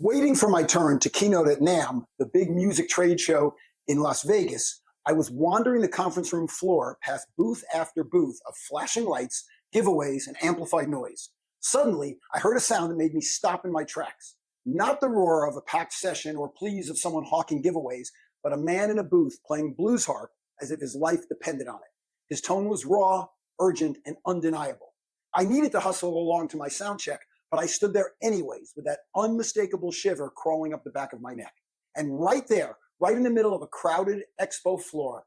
Waiting for my turn to keynote at NAMM, the big music trade show in Las Vegas, I was wandering the conference room floor past booth after booth of flashing lights, giveaways, and amplified noise. Suddenly, I heard a sound that made me stop in my tracks. Not the roar of a packed session or pleas of someone hawking giveaways, but a man in a booth playing blues harp as if his life depended on it. His tone was raw, urgent, and undeniable. I needed to hustle along to my sound check, but I stood there anyways with that unmistakable shiver crawling up the back of my neck. And right there, right in the middle of a crowded expo floor,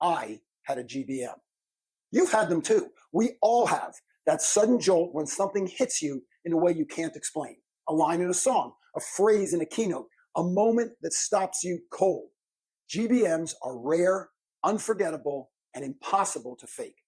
I had a GBM. You've had them too. We all have. That sudden jolt when something hits you in a way you can't explain. A line in a song, a phrase in a keynote, a moment that stops you cold. GBMs are rare, unforgettable, and impossible to fake.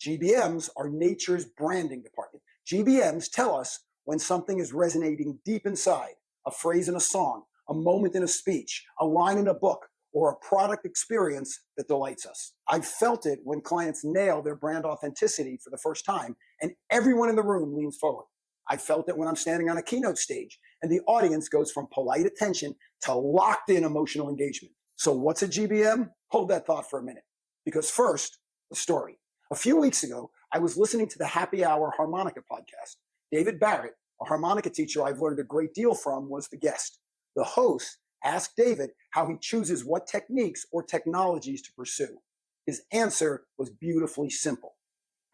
GBMs are nature's branding department. GBMs tell us when something is resonating deep inside, a phrase in a song, a moment in a speech, a line in a book, or a product experience that delights us. I've felt it when clients nail their brand authenticity for the first time and everyone in the room leans forward. I felt it when I'm standing on a keynote stage and the audience goes from polite attention to locked in emotional engagement. So what's a GBM? Hold that thought for a minute. Because first, the story. A few weeks ago, I was listening to the Happy Hour Harmonica podcast. David Barrett, a harmonica teacher I've learned a great deal from, was the guest. The host asked David how he chooses what techniques or technologies to pursue. His answer was beautifully simple.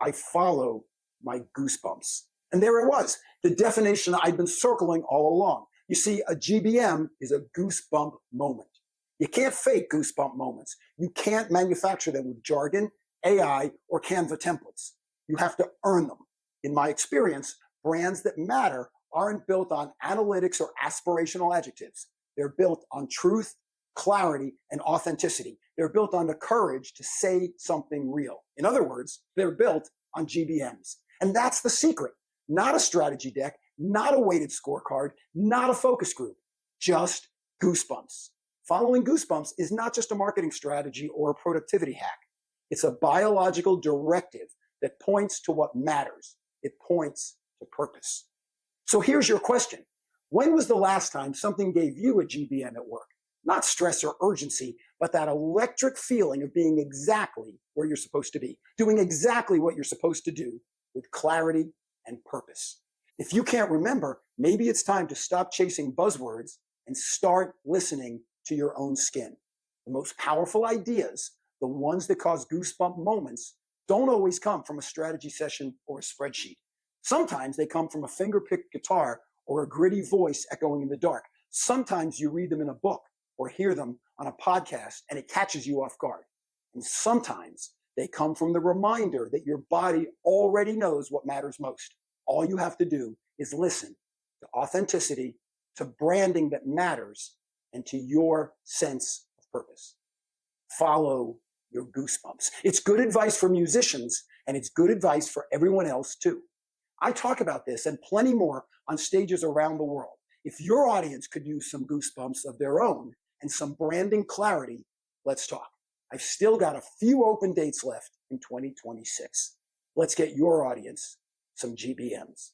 I follow my goosebumps. And there it was, the definition I'd been circling all along. You see, a GBM is a goosebump moment. You can't fake goosebump moments. You can't manufacture them with jargon, AI, or Canva templates. You have to earn them. In my experience, brands that matter aren't built on analytics or aspirational adjectives. They're built on truth, clarity, and authenticity. They're built on the courage to say something real. In other words, they're built on GBMs. And that's the secret. Not a strategy deck, not a weighted scorecard, not a focus group, just goosebumps. Following goosebumps is not just a marketing strategy or a productivity hack. It's a biological directive that points to what matters. It points to purpose. So here's your question. When was the last time something gave you a GBM at work? Not stress or urgency, but that electric feeling of being exactly where you're supposed to be, doing exactly what you're supposed to do with clarity and purpose. If you can't remember, maybe it's time to stop chasing buzzwords and start listening to your own skin. The most powerful ideas, the ones that cause goosebump moments, don't always come from a strategy session or a spreadsheet. Sometimes they come from a finger-picked guitar or a gritty voice echoing in the dark. Sometimes you read them in a book or hear them on a podcast and it catches you off guard. And sometimes they come from the reminder that your body already knows what matters most. All you have to do is listen to authenticity, to branding that matters, and to your sense of purpose. Follow your goosebumps. It's good advice for musicians, and it's good advice for everyone else too. I talk about this and plenty more on stages around the world. If your audience could use some goosebumps of their own and some branding clarity, let's talk. I've still got a few open dates left in 2026. Let's get your audience some GBMs.